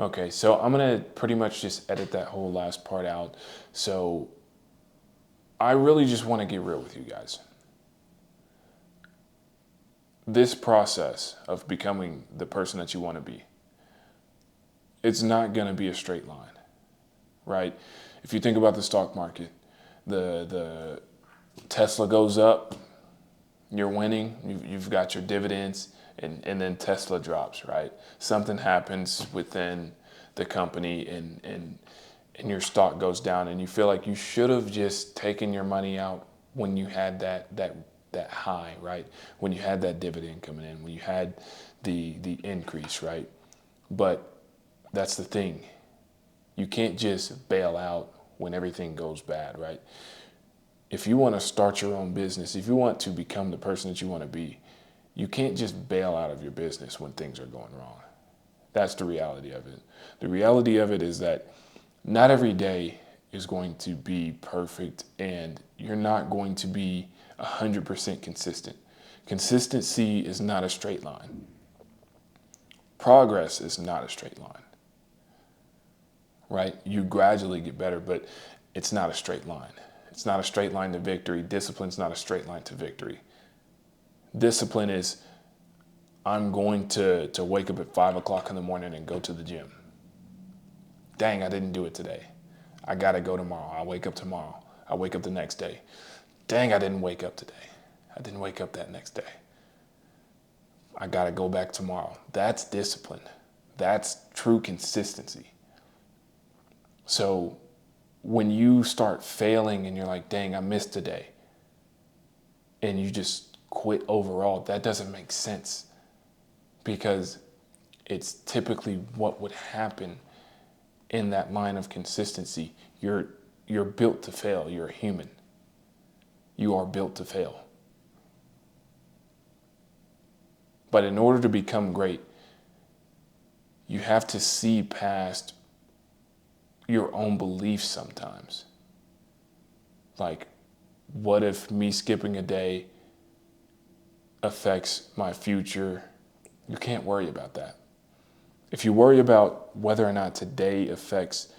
Okay, so I'm gonna pretty much just edit that whole last part out. So I really just want to get real with you guys. This process of becoming the person that you want to be, it's not gonna be a straight line, right? If you think about the stock market, the Tesla goes up, you're winning, you've got your dividends, and then Tesla drops, right? Something happens within the company and your stock goes down and you feel like you should have just taken your money out when you had that high, right? When you had that dividend coming in, when you had the increase, right? But that's the thing. You can't just bail out when everything goes bad, right? If you want to start your own business, if you want to become the person that you want to be, you can't just bail out of your business when things are going wrong. That's the reality of it. The reality of it is that not every day is going to be perfect and you're not going to be 100% consistent. Consistency is not a straight line. Progress is not a straight line, right? You gradually get better, but it's not a straight line. It's not a straight line to victory. Discipline's not a straight line to victory. Discipline is I'm going to wake up at 5 o'clock in the morning and go to the gym. Dang, I didn't do it today. I gotta go tomorrow. I wake up tomorrow. I wake up the next day. Dang, I didn't wake up today. I didn't wake up that next day. I gotta go back tomorrow. That's discipline. That's true consistency. So when you start failing and you're like, dang, I missed today, and you just quit overall, that doesn't make sense because it's typically what would happen in that line of consistency. You're built to fail. You're a human. You are built to fail. But in order to become great, you have to see past your own beliefs sometimes. Like, what if me skipping a day affects my future? You can't worry about that. If you worry about whether or not today affects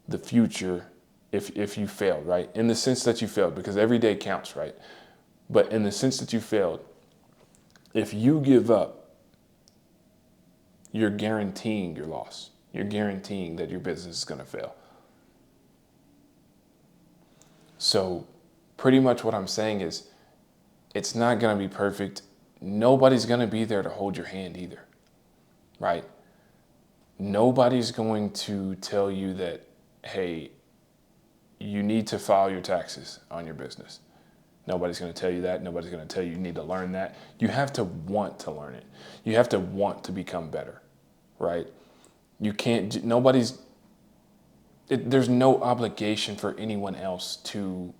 the future, if you failed, right? In the sense that you failed, because every day counts, right? But in the sense that you failed, if you give up, you're guaranteeing your loss. You're guaranteeing that your business is going to fail. So pretty much what I'm saying is it's not going to be perfect. Nobody's going to be there to hold your hand either, right? Nobody's going to tell you that, hey, you need to file your taxes on your business. Nobody's going to tell you that. Nobody's going to tell you you need to learn that. You have to want to learn it. You have to want to become better, right? You can't, there's no obligation for anyone else to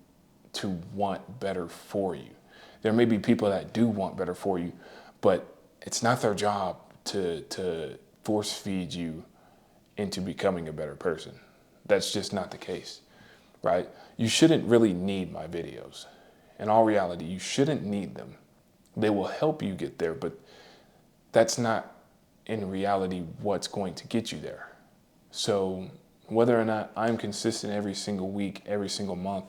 want better for you. There may be people that do want better for you, but it's not their job to force feed you into becoming a better person. That's just not the case, right? You shouldn't really need my videos. In all reality, you shouldn't need them. They will help you get there, but that's not in reality what's going to get you there. So whether or not I'm consistent every single week, every single month,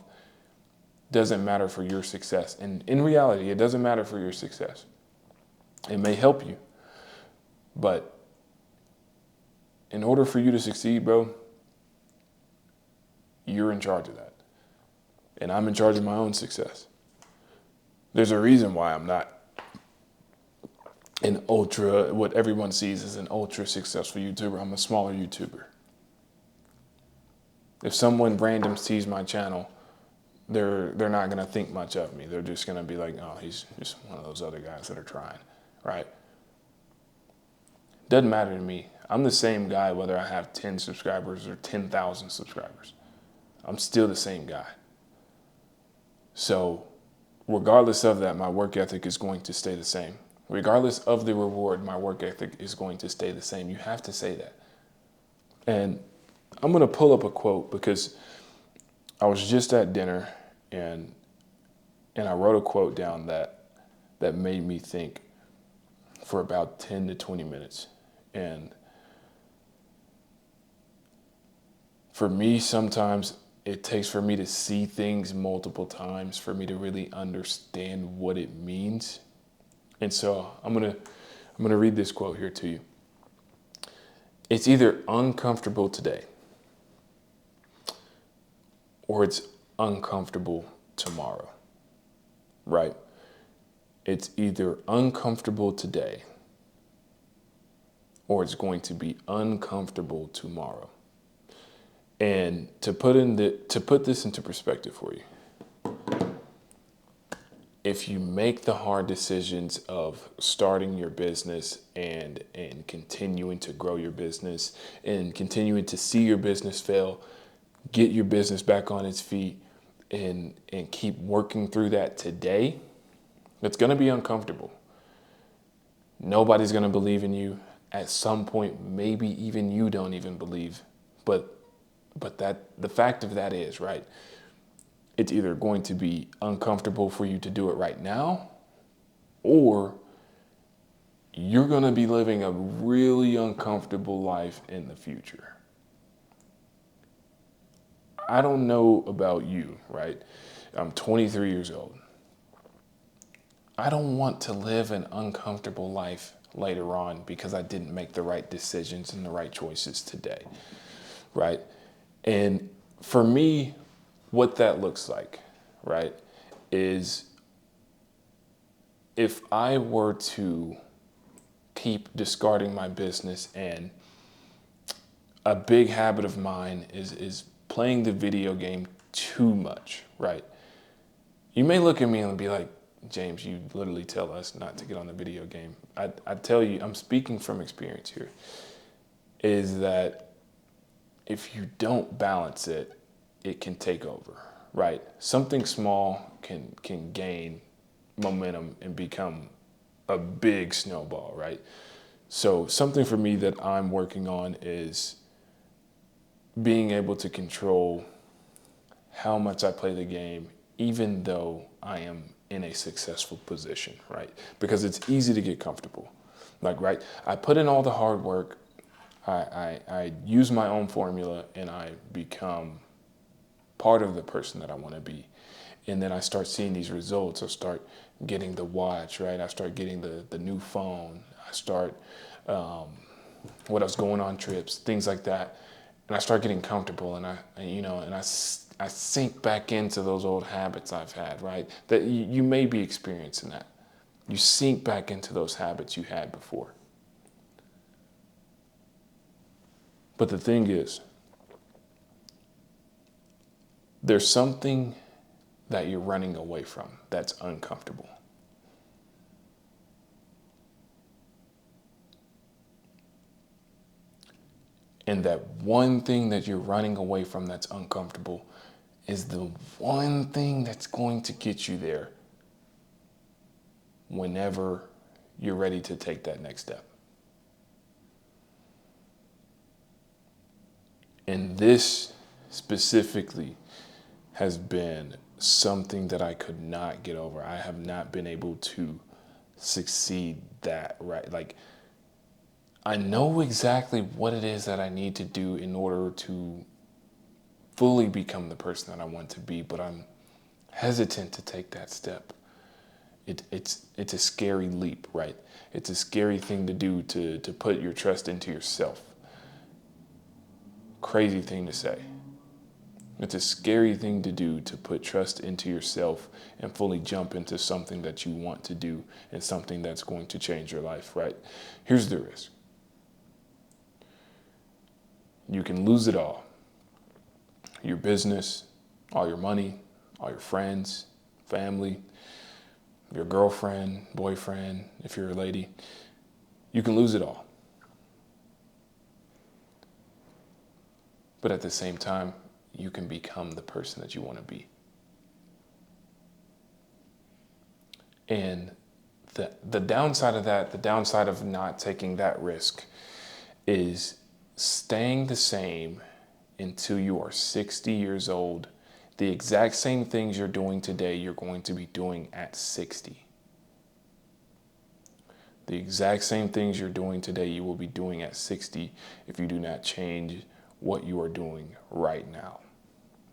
doesn't matter for your success. And in reality, it doesn't matter for your success. It may help you, but in order for you to succeed, bro, you're in charge of that. And I'm in charge of my own success. There's a reason why I'm not what everyone sees as an ultra successful YouTuber. I'm a smaller YouTuber. If someone random sees my channel, they're not going to think much of me. They're just going to be like, oh, he's just one of those other guys that are trying, right? Doesn't matter to me. I'm the same guy whether I have 10 subscribers or 10,000 subscribers. I'm still the same guy. So regardless of that, my work ethic is going to stay the same. Regardless of the reward, my work ethic is going to stay the same. You have to say that. And I'm going to pull up a quote because I was just at dinner and I wrote a quote down that made me think for about 10 to 20 minutes. And For me, sometimes it takes for me to see things multiple times for me to really understand what it means. And so I'm gonna read this quote here to you. It's either uncomfortable today or it's uncomfortable tomorrow, right? It's either uncomfortable today or it's going to be uncomfortable tomorrow. And to put this into perspective for you, if you make the hard decisions of starting your business and continuing to grow your business and continuing to see your business fail, get your business back on its feet and keep working through that today, it's going to be uncomfortable. Nobody's going to believe in you. At some point, maybe even you don't even believe. But that the fact of that is, right, it's either going to be uncomfortable for you to do it right now, or you're going to be living a really uncomfortable life in the future. I don't know about you, right? I'm 23 years old. I don't want to live an uncomfortable life later on because I didn't make the right decisions and the right choices today, right? And for me, what that looks like, right, is if I were to keep discarding my business, and a big habit of mine is playing the video game too much, right? You may look at me and be like, James, you literally tell us not to get on the video game. I tell you, I'm speaking from experience here, is that if you don't balance it, it can take over, right? Something small can gain momentum and become a big snowball, right? So something for me that I'm working on is being able to control how much I play the game, even though I am in a successful position, right? Because it's easy to get comfortable. Like, right, I put in all the hard work, I use my own formula, and I become part of the person that I want to be. And then I start seeing these results. I start getting the watch, right? I start getting the new phone. I start, what else, going on trips, things like that. And I start getting comfortable, and I sink back into those old habits I've had, right? That you may be experiencing that. You sink back into those habits you had before. But the thing is, there's something that you're running away from that's uncomfortable. And that one thing that you're running away from that's uncomfortable is the one thing that's going to get you there whenever you're ready to take that next step. And this specifically has been something that I could not get over. I have not been able to succeed that, right? Like, I know exactly what it is that I need to do in order to fully become the person that I want to be, but I'm hesitant to take that step. It's a scary leap, right? It's a scary thing to do, to put your trust into yourself. Crazy thing to say. It's a scary thing to do, to put trust into yourself and fully jump into something that you want to do and something that's going to change your life, right? Here's the risk. You can lose it all. Your business, all your money, all your friends, family, your girlfriend, boyfriend, if you're a lady. You can lose it all. But at the same time, you can become the person that you want to be. And the downside of that, the downside of not taking that risk, is staying the same until you are 60 years old. The exact same things you're doing today, you're going to be doing at 60. The exact same things you're doing today, you will be doing at 60 if you do not change what you are doing right now.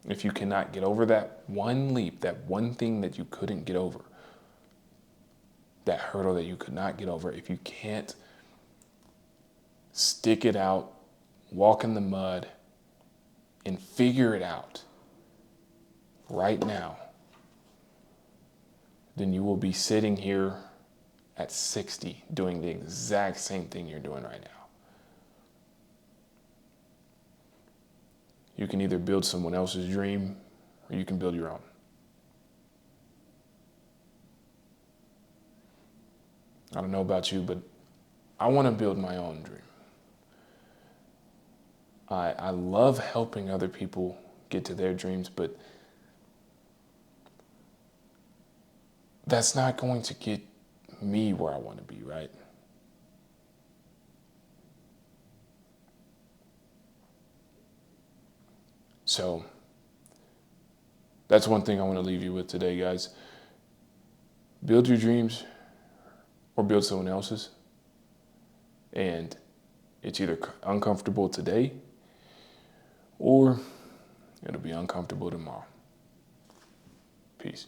If you cannot get over that one leap, that one thing that you couldn't get over, that hurdle that you could not get over, if you can't stick it out, walk in the mud, and figure it out right now, then you will be sitting here at 60 doing the exact same thing you're doing right now. You can either build someone else's dream or you can build your own. I don't know about you, but I want to build my own dream. I love helping other people get to their dreams, but that's not going to get me where I want to be, right? So that's one thing I want to leave you with today, guys. Build your dreams or build someone else's. And it's either uncomfortable today or it'll be uncomfortable tomorrow. Peace.